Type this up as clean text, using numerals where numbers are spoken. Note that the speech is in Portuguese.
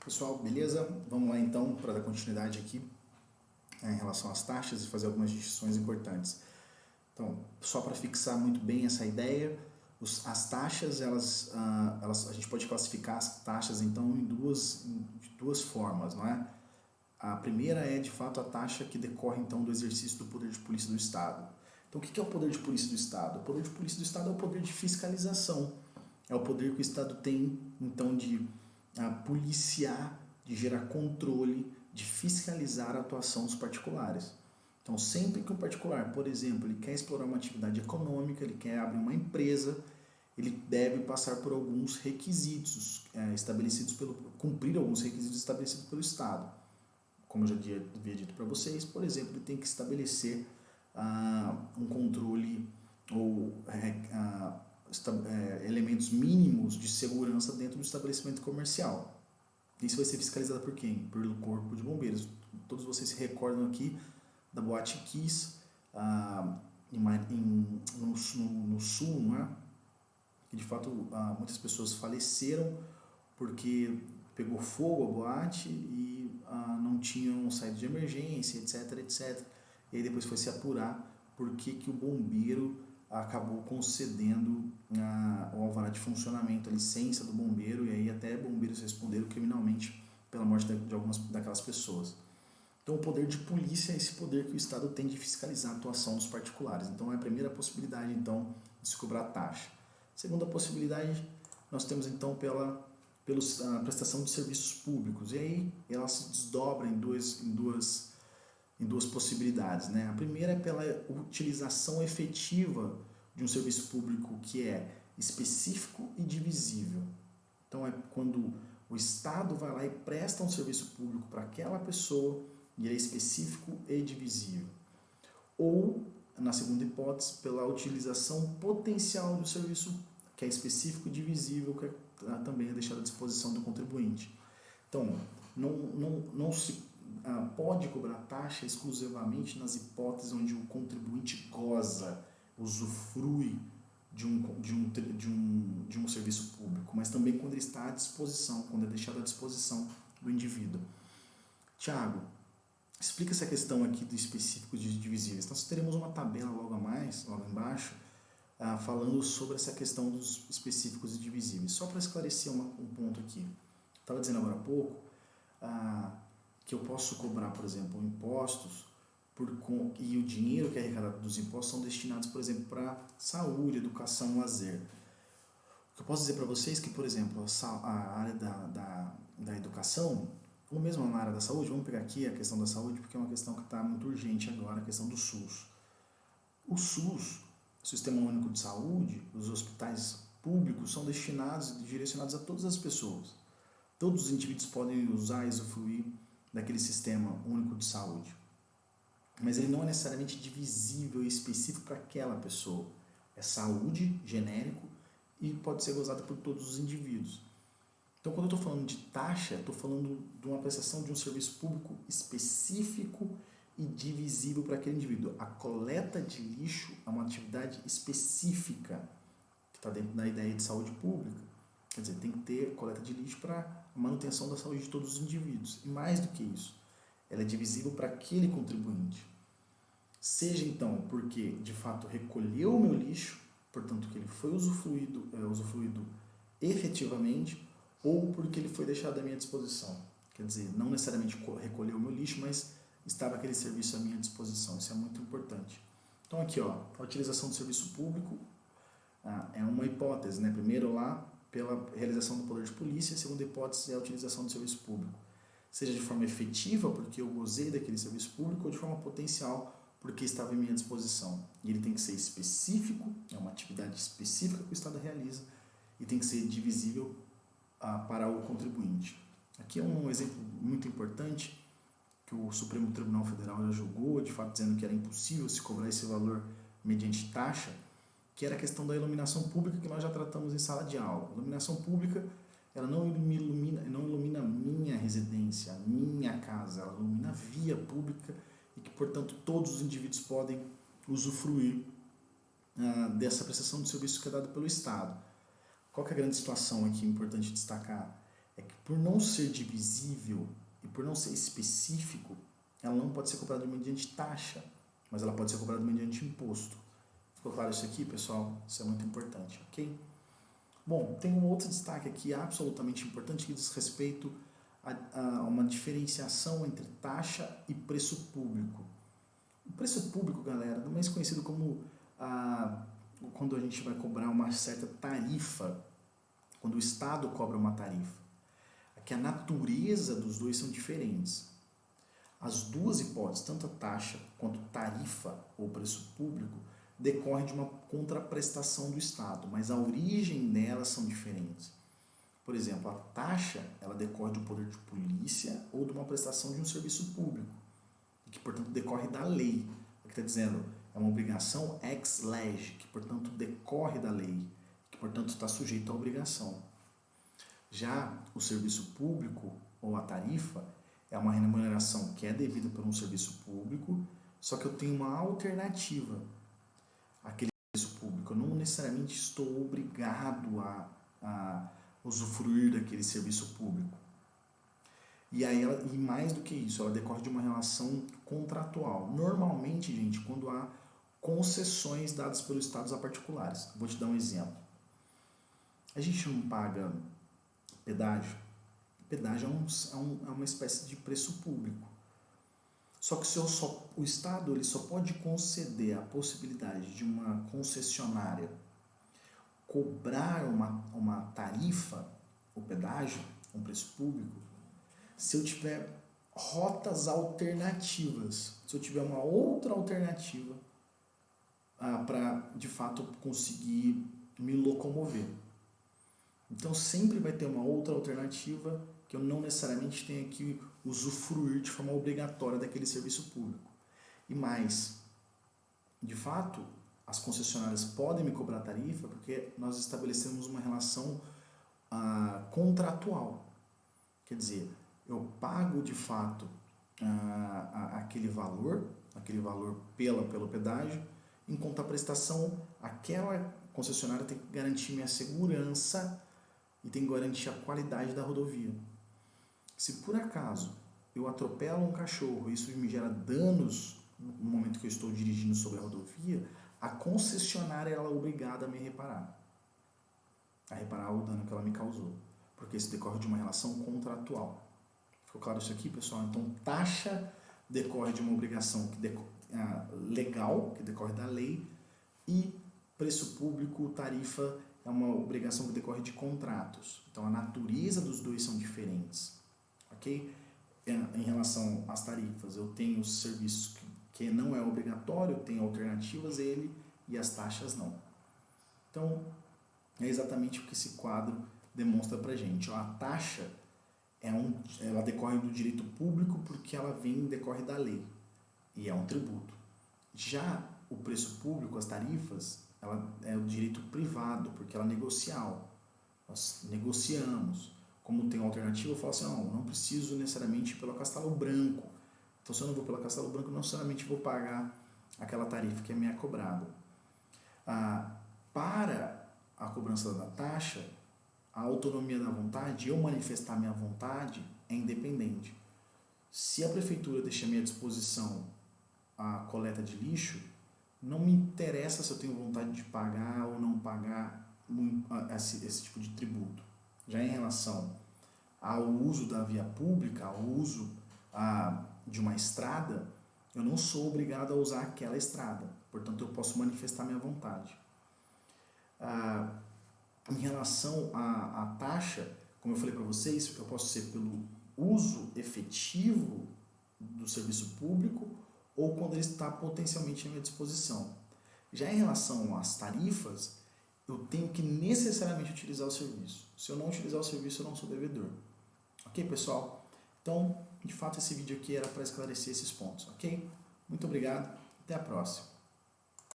Pessoal, beleza? Vamos lá então para dar continuidade aqui em relação às taxas e fazer algumas distinções importantes. Então, só para fixar muito bem essa ideia, as taxas, a gente pode classificar as taxas então de duas formas, não é? A primeira é de fato a taxa que decorre então do exercício do poder de polícia do Estado. Então, o que é o poder de polícia do Estado? O poder de polícia do Estado é o poder de fiscalização, é o poder que o Estado tem então de policiar, de gerar controle, de fiscalizar a atuação dos particulares. Então, sempre que um particular, por exemplo, ele quer explorar uma atividade econômica, ele quer abrir uma empresa, ele deve passar por alguns requisitos estabelecidos cumprir alguns requisitos estabelecidos pelo Estado. Como eu já havia dito para vocês, por exemplo, ele tem que estabelecer um controle ou elementos mínimos de segurança dentro do estabelecimento comercial. Isso vai ser fiscalizado por quem? Pelo Corpo de Bombeiros. Todos vocês se recordam aqui da Boate Kiss no Sul, não é? Que de fato muitas pessoas faleceram porque pegou fogo a boate e não tinham saído de emergência, etc, etc. E aí depois foi se apurar por que o bombeiro acabou concedendo o alvará de funcionamento, a licença do bombeiro, e aí até bombeiros responderam criminalmente pela morte de algumas daquelas pessoas. Então, o poder de polícia é esse poder que o Estado tem de fiscalizar a atuação dos particulares. Então, é a primeira possibilidade então de se cobrar taxa. Segunda possibilidade, nós temos então pela prestação de serviços públicos. E aí ela se desdobra em duas possibilidades, né? A primeira é pela utilização efetiva de um serviço público que é específico e divisível. Então é quando o Estado vai lá e presta um serviço público para aquela pessoa e é específico e divisível. Ou, na segunda hipótese, pela utilização potencial do serviço que é específico e divisível, que também é deixado à disposição do contribuinte. Então, não se pode cobrar taxa exclusivamente nas hipóteses onde o contribuinte goza, usufrui de um serviço público, mas também quando ele está à disposição, quando é deixado à disposição do indivíduo. Tiago, explica essa questão aqui do específico de divisíveis. Nós teremos uma tabela logo embaixo, falando sobre essa questão dos específicos e divisíveis. Só para esclarecer um ponto aqui. Estava dizendo agora há pouco que eu posso cobrar, por exemplo, impostos e o dinheiro que é arrecadado dos impostos são destinados, por exemplo, para saúde, educação, lazer. O que eu posso dizer para vocês é que, por exemplo, a área da educação, ou mesmo na área da saúde, vamos pegar aqui a questão da saúde, porque é uma questão que está muito urgente agora, a questão do SUS. O SUS, o Sistema Único de Saúde, os hospitais públicos são destinados e direcionados a todas as pessoas. Todos os indivíduos podem usar e usufruir daquele Sistema Único de Saúde. Mas ele não é necessariamente divisível e específico para aquela pessoa. É saúde, genérico, e pode ser gozado por todos os indivíduos. Então, quando eu estou falando de taxa, estou falando de uma prestação de um serviço público específico e divisível para aquele indivíduo. A coleta de lixo é uma atividade específica que está dentro da ideia de saúde pública. Quer dizer, tem que ter coleta de lixo para a manutenção da saúde de todos os indivíduos. E mais do que isso, ela é divisível para aquele contribuinte. Seja então porque, de fato, recolheu o meu lixo, portanto que ele foi usufruído efetivamente, ou porque ele foi deixado à minha disposição. Quer dizer, não necessariamente recolheu o meu lixo, mas estava aquele serviço à minha disposição. Isso é muito importante. Então aqui, a utilização do serviço público é uma hipótese, né? Primeiro lá, pela realização do poder de polícia, a segunda hipótese é a utilização do serviço público. Seja de forma efetiva, porque eu gozei daquele serviço público, ou de forma potencial, porque estava em minha disposição. E ele tem que ser específico, é uma atividade específica que o Estado realiza, e tem que ser divisível para o contribuinte. Aqui é um exemplo muito importante que o Supremo Tribunal Federal já julgou, de fato dizendo que era impossível se cobrar esse valor mediante taxa, que era a questão da iluminação pública que nós já tratamos em sala de aula. A iluminação pública, ela não ilumina minha residência, minha casa, ela ilumina a via pública e que, portanto, todos os indivíduos podem usufruir dessa prestação de serviço que é dada pelo Estado. Qual que é a grande situação aqui importante destacar? é que por não ser divisível e por não ser específico, ela não pode ser cobrada mediante taxa, mas ela pode ser cobrada mediante imposto. Ficou claro isso aqui, pessoal? Isso é muito importante, ok? Bom, tem um outro destaque aqui absolutamente importante que diz respeito a uma diferenciação entre taxa e preço público. O preço público, galera, é mais conhecido como quando a gente vai cobrar uma certa tarifa, quando o Estado cobra uma tarifa. Aqui a natureza dos dois são diferentes. As duas hipóteses, tanto a taxa quanto tarifa ou preço público, decorrem de uma contraprestação do Estado, mas a origem delas são diferentes. Por exemplo, a taxa ela decorre de um poder de polícia ou de uma prestação de um serviço público, que, portanto, decorre da lei. O que está dizendo é uma obrigação ex lege, que, portanto, decorre da lei, que, portanto, está sujeito à obrigação. Já o serviço público ou a tarifa é uma remuneração que é devida por um serviço público, só que eu tenho uma alternativa àquele serviço público. Eu não necessariamente estou obrigado a usufruir daquele serviço público. E aí e mais do que isso, ela decorre de uma relação contratual. Normalmente, gente, quando há concessões dadas pelos estados a particulares. Vou te dar um exemplo. A gente não paga pedágio. Pedágio é uma espécie de preço público. Só que o Estado ele só pode conceder a possibilidade de uma concessionária cobrar uma tarifa, o pedágio, um preço público, se eu tiver rotas alternativas, se eu tiver uma outra alternativa para, de fato, conseguir me locomover. Então, sempre vai ter uma outra alternativa que eu não necessariamente tenha que usufruir de forma obrigatória daquele serviço público. E mais, de fato, as concessionárias podem me cobrar tarifa porque nós estabelecemos uma relação contratual. Quer dizer, eu pago de fato aquele valor pelo pedágio, em contraprestação, aquela concessionária tem que garantir minha segurança e tem que garantir a qualidade da rodovia. Se por acaso eu atropelo um cachorro e isso me gera danos no momento que eu estou dirigindo sobre a rodovia, a concessionária ela é obrigada a me reparar. A reparar o dano que ela me causou. Porque isso decorre de uma relação contratual. Ficou claro isso aqui, pessoal? Então, taxa decorre de uma obrigação legal, que decorre da lei, e preço público, tarifa, é uma obrigação que decorre de contratos. Então, a natureza dos dois são diferentes. Ok? Em relação às tarifas, eu tenho os serviços que não é obrigatório, tem alternativas a ele, e as taxas não. Então, é exatamente o que esse quadro demonstra pra gente. A taxa ela decorre do direito público porque ela decorre da lei e é um tributo. Já o preço público, as tarifas, ela é o direito privado porque ela é negocial. Nós negociamos. Como tem alternativa, eu falo assim, não preciso necessariamente ir pelo Castelo Branco. Então, se eu não vou pelo Castelo Branco, não necessariamente vou pagar aquela tarifa que é minha cobrada. Para a cobrança da taxa, a autonomia da vontade, eu manifestar minha vontade, é independente. Se a prefeitura deixa à minha disposição a coleta de lixo, não me interessa se eu tenho vontade de pagar ou não pagar esse tipo de tributo. Já em relação ao uso da via pública, ao uso de uma estrada, eu não sou obrigado a usar aquela estrada, portanto eu posso manifestar minha vontade. Em relação à taxa, como eu falei para vocês, eu posso ser pelo uso efetivo do serviço público ou quando ele está potencialmente à minha disposição. Já em relação às tarifas, eu tenho que necessariamente utilizar o serviço. Se eu não utilizar o serviço, eu não sou devedor. Ok, pessoal? Então, de fato, esse vídeo aqui era para esclarecer esses pontos, ok? Muito obrigado, até a próxima.